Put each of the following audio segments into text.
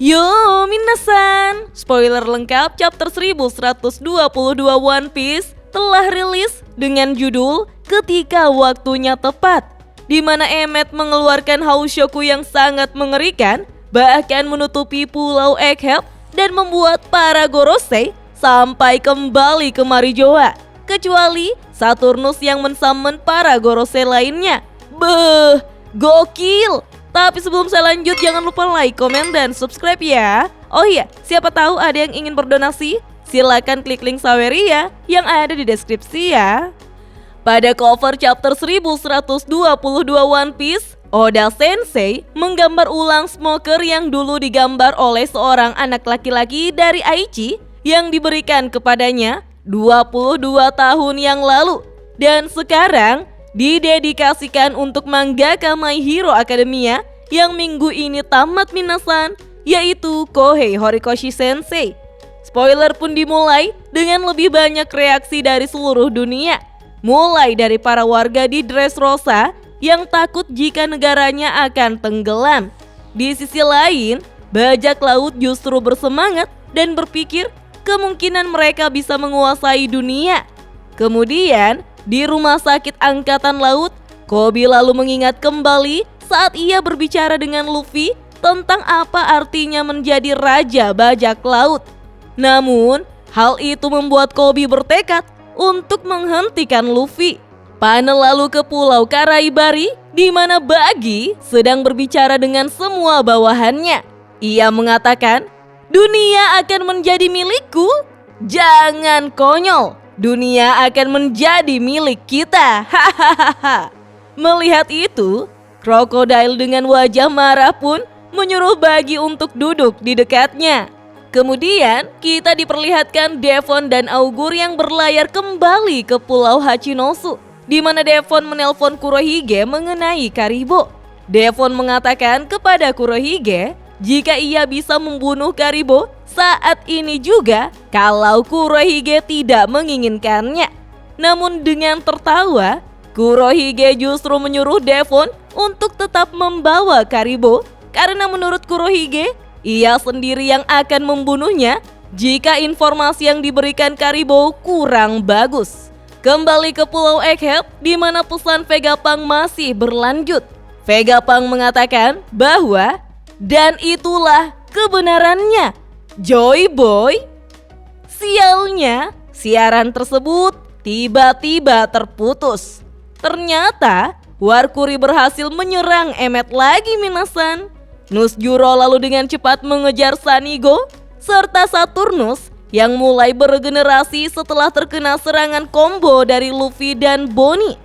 Yo minasan, spoiler lengkap chapter 1122 One Piece telah rilis dengan judul Ketika Waktunya Tepat, di mana Emmet mengeluarkan Haushoku yang sangat mengerikan, bahkan menutupi Pulau Egghead dan membuat para Gorosei sampai kembali ke Marijoa, kecuali Saturnus yang mensummon para Gorosei lainnya. Beuh, gokil! Tapi sebelum saya lanjut, jangan lupa like, komen, dan subscribe ya. Oh iya, siapa tahu ada yang ingin berdonasi? Silakan klik link Saweria yang ada di deskripsi ya. Pada cover chapter 1122 One Piece, Oda Sensei menggambar ulang Smoker yang dulu digambar oleh seorang anak laki-laki dari Aichi yang diberikan kepadanya 22 tahun yang lalu, dan sekarang didedikasikan untuk mangaka My Hero Academia yang minggu ini tamat minasan, yaitu Kohei Horikoshi Sensei. Spoiler pun dimulai dengan lebih banyak reaksi dari seluruh dunia, mulai dari para warga di Dressrosa yang takut jika negaranya akan tenggelam. Di sisi lain, bajak laut justru bersemangat dan berpikir kemungkinan mereka bisa menguasai dunia. Kemudian di rumah sakit angkatan laut, Koby lalu mengingat kembali saat ia berbicara dengan Luffy tentang apa artinya menjadi raja bajak laut. Namun, hal itu membuat Koby bertekad untuk menghentikan Luffy. Panel lalu ke Pulau Karaibari, di mana Buggy sedang berbicara dengan semua bawahannya. Ia mengatakan, "Dunia akan menjadi milikku? Jangan konyol. Dunia akan menjadi milik kita." Hahaha. Melihat itu, Crocodile dengan wajah marah pun menyuruh Buggy untuk duduk di dekatnya. Kemudian kita diperlihatkan Devon dan Augur yang berlayar kembali ke Pulau Hachinosu, di mana Devon menelpon Kurohige mengenai Karibo. Devon mengatakan kepada Kurohige jika ia bisa membunuh Karibo saat ini juga kalau Kurohige tidak menginginkannya. Namun dengan tertawa, Kurohige justru menyuruh Devon untuk tetap membawa Karibo karena menurut Kurohige, ia sendiri yang akan membunuhnya jika informasi yang diberikan Karibo kurang bagus. Kembali ke Pulau Egghead, di mana pesan Vegapunk masih berlanjut. Vegapunk mengatakan bahwa dan itulah kebenarannya, Joy Boy. Sialnya, siaran tersebut tiba-tiba terputus. Ternyata Warkuri berhasil menyerang Emmet lagi minasan. Nusjuro lalu dengan cepat mengejar Sanigo serta Saturnus yang mulai beregenerasi setelah terkena serangan combo dari Luffy dan Bonnie.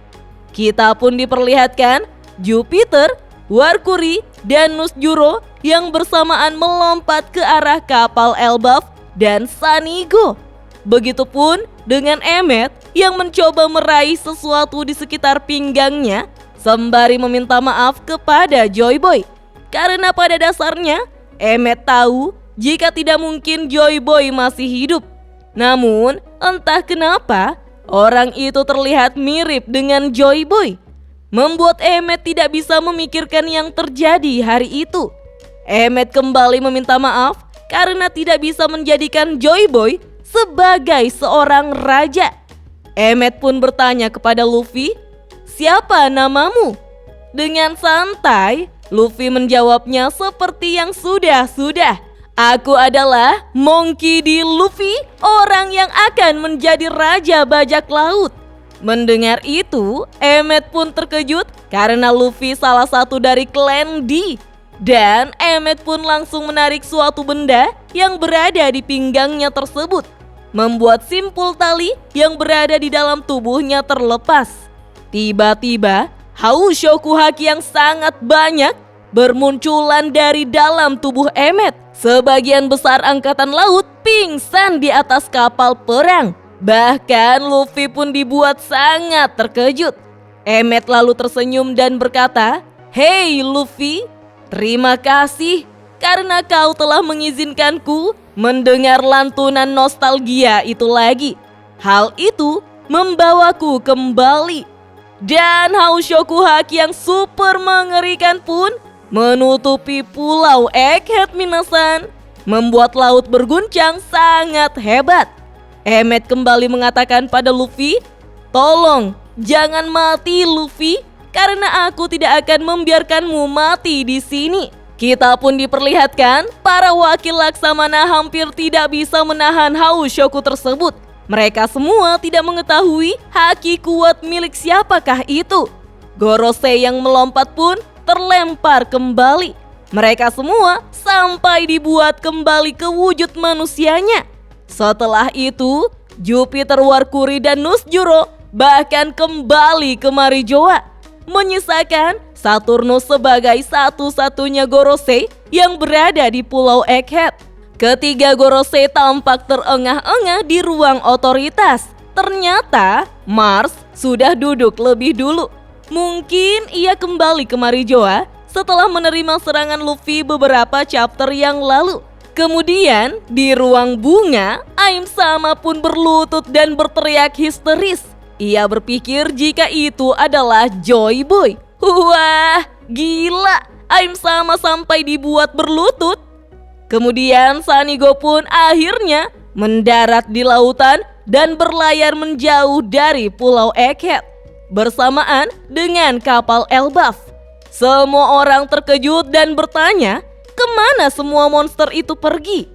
Kita pun diperlihatkan Jupiter, Warkuri, dan Nusjuro yang bersamaan melompat ke arah kapal Elbaf dan Sanigo. Begitupun dengan Emmet yang mencoba meraih sesuatu di sekitar pinggangnya sembari meminta maaf kepada Joy Boy. Karena pada dasarnya Emmet tahu jika tidak mungkin Joy Boy masih hidup. Namun entah kenapa orang itu terlihat mirip dengan Joy Boy, membuat Emmet tidak bisa memikirkan yang terjadi hari itu. Emmet kembali meminta maaf karena tidak bisa menjadikan Joy Boy sebagai seorang raja. Emmet pun bertanya kepada Luffy, "Siapa namamu?" Dengan santai, Luffy menjawabnya seperti yang sudah-sudah. "Aku adalah Monkey D. Luffy, orang yang akan menjadi raja bajak laut." Mendengar itu, Emmet pun terkejut karena Luffy salah satu dari klan D. Dan Emmet pun langsung menarik suatu benda yang berada di pinggangnya tersebut, membuat simpul tali yang berada di dalam tubuhnya terlepas. Tiba-tiba, Haushoku Haki yang sangat banyak bermunculan dari dalam tubuh Emmet. Sebagian besar angkatan laut pingsan di atas kapal perang. Bahkan Luffy pun dibuat sangat terkejut. Emmet lalu tersenyum dan berkata, "Hei Luffy, terima kasih karena kau telah mengizinkanku mendengar lantunan nostalgia itu lagi. Hal itu membawaku kembali." Dan Haushoku Haki yang super mengerikan pun menutupi pulau Egghead minasan, membuat laut berguncang sangat hebat. Emmet kembali mengatakan pada Luffy, "Tolong, jangan mati Luffy, karena aku tidak akan membiarkanmu mati di sini." Kita pun diperlihatkan para wakil Laksamana hampir tidak bisa menahan haus Shoku tersebut. Mereka semua tidak mengetahui haki kuat milik siapakah itu. Gorosei yang melompat pun terlempar kembali. Mereka semua sampai dibuat kembali ke wujud manusianya. Setelah itu, Jupiter, Warkuri, dan Nusjuro bahkan kembali ke Marijoa, menyisakan Saturnus sebagai satu-satunya Gorosei yang berada di Pulau Egghead. Ketiga Gorosei tampak terengah-engah di ruang otoritas. Ternyata Mars sudah duduk lebih dulu. Mungkin ia kembali ke Marijoa setelah menerima serangan Luffy beberapa chapter yang lalu. Kemudian di ruang bunga, Aim Sama pun berlutut dan berteriak histeris. Ia berpikir jika itu adalah Joy Boy. Wah, gila, Aim Sama sampai dibuat berlutut. Kemudian Sanigo pun akhirnya mendarat di lautan dan berlayar menjauh dari Pulau Egghead bersamaan dengan kapal Elbaf. Semua orang terkejut dan bertanya, kemana semua monster itu pergi?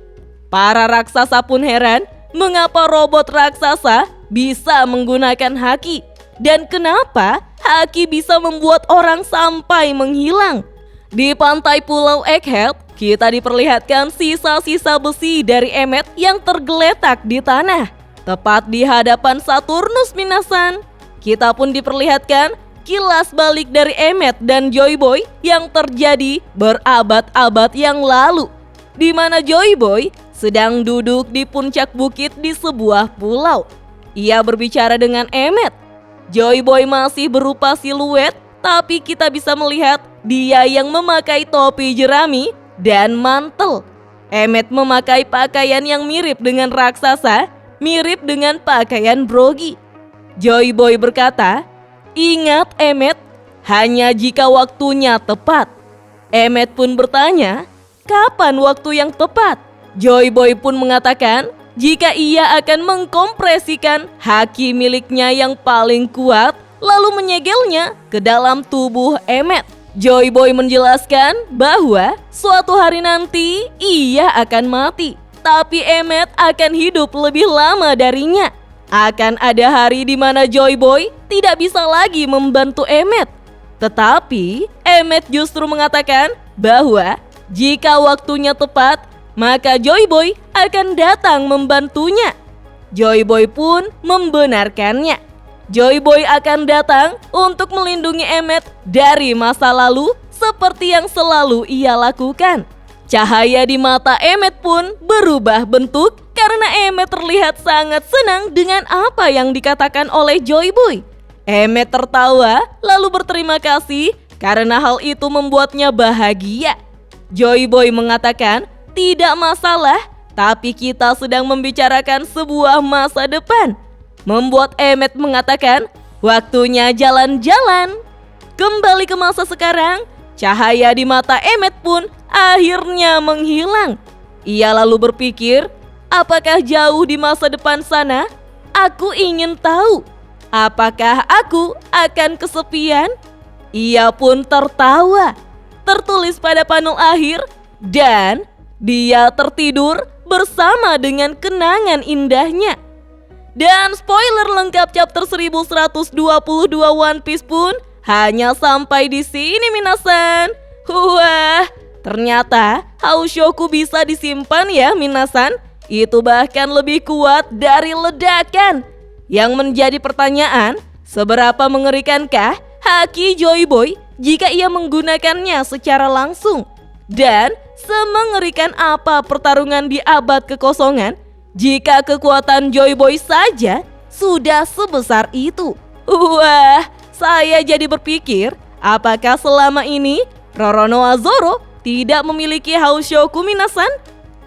Para raksasa pun heran mengapa robot raksasa bisa menggunakan haki dan kenapa haki bisa membuat orang sampai menghilang. Di pantai Pulau Egghead, kita diperlihatkan sisa-sisa besi dari Emmet yang tergeletak di tanah, tepat di hadapan Saturnus minasan. Kita pun diperlihatkan kilas balik dari Emmet dan Joy Boy yang terjadi berabad-abad yang lalu, di mana Joy Boy sedang duduk di puncak bukit di sebuah pulau. Ia berbicara dengan Emmet. Joy Boy masih berupa siluet, tapi kita bisa melihat dia yang memakai topi jerami dan mantel. Emmet memakai pakaian yang mirip dengan raksasa, mirip dengan pakaian Brogy. Joy Boy berkata, "Ingat Emmet, hanya jika waktunya tepat." Emmet pun bertanya, "Kapan waktu yang tepat?" Joy Boy pun mengatakan jika ia akan mengkompresikan haki miliknya yang paling kuat lalu menyegelnya ke dalam tubuh Emmet. Joy Boy menjelaskan bahwa suatu hari nanti ia akan mati, tapi Emmet akan hidup lebih lama darinya. Akan ada hari di mana Joy Boy tidak bisa lagi membantu Emmet. Tetapi Emmet justru mengatakan bahwa jika waktunya tepat, maka Joy Boy akan datang membantunya. Joy Boy pun membenarkannya. Joy Boy akan datang untuk melindungi Emmet dari masa lalu seperti yang selalu ia lakukan. Cahaya di mata Emmet pun berubah bentuk karena Emmet terlihat sangat senang dengan apa yang dikatakan oleh Joy Boy. Emmet tertawa lalu berterima kasih karena hal itu membuatnya bahagia. Joy Boy mengatakan, "Tidak masalah, tapi kita sedang membicarakan sebuah masa depan." Membuat Emmet mengatakan, "Waktunya jalan-jalan." Kembali ke masa sekarang, cahaya di mata Emmet pun akhirnya menghilang. Ia lalu berpikir, apakah jauh di masa depan sana? Aku ingin tahu. Apakah aku akan kesepian? Ia pun tertawa. Tertulis pada panel akhir, dan dia tertidur bersama dengan kenangan indahnya. Dan spoiler lengkap chapter 1122 One Piece pun hanya sampai di sini minasan. Wah, ternyata Haushoku bisa disimpan ya minasan. Itu bahkan lebih kuat dari ledakan. Yang menjadi pertanyaan, seberapa mengerikankah haki Joy Boy jika ia menggunakannya secara langsung? Dan semengerikan apa pertarungan di abad kekosongan jika kekuatan Joy Boy saja sudah sebesar itu? Wah, saya jadi berpikir, apakah selama ini Roronoa Zoro tidak memiliki Haushoku minasan?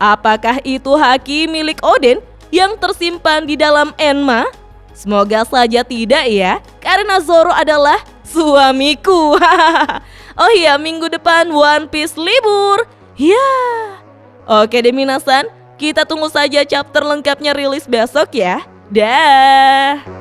Apakah itu haki milik Oden yang tersimpan di dalam Enma? Semoga saja tidak ya, karena Zoro adalah suamiku. Oh iya, minggu depan One Piece libur. Ya. Oke deh minasan, kita tunggu saja chapter lengkapnya rilis besok ya. Dah.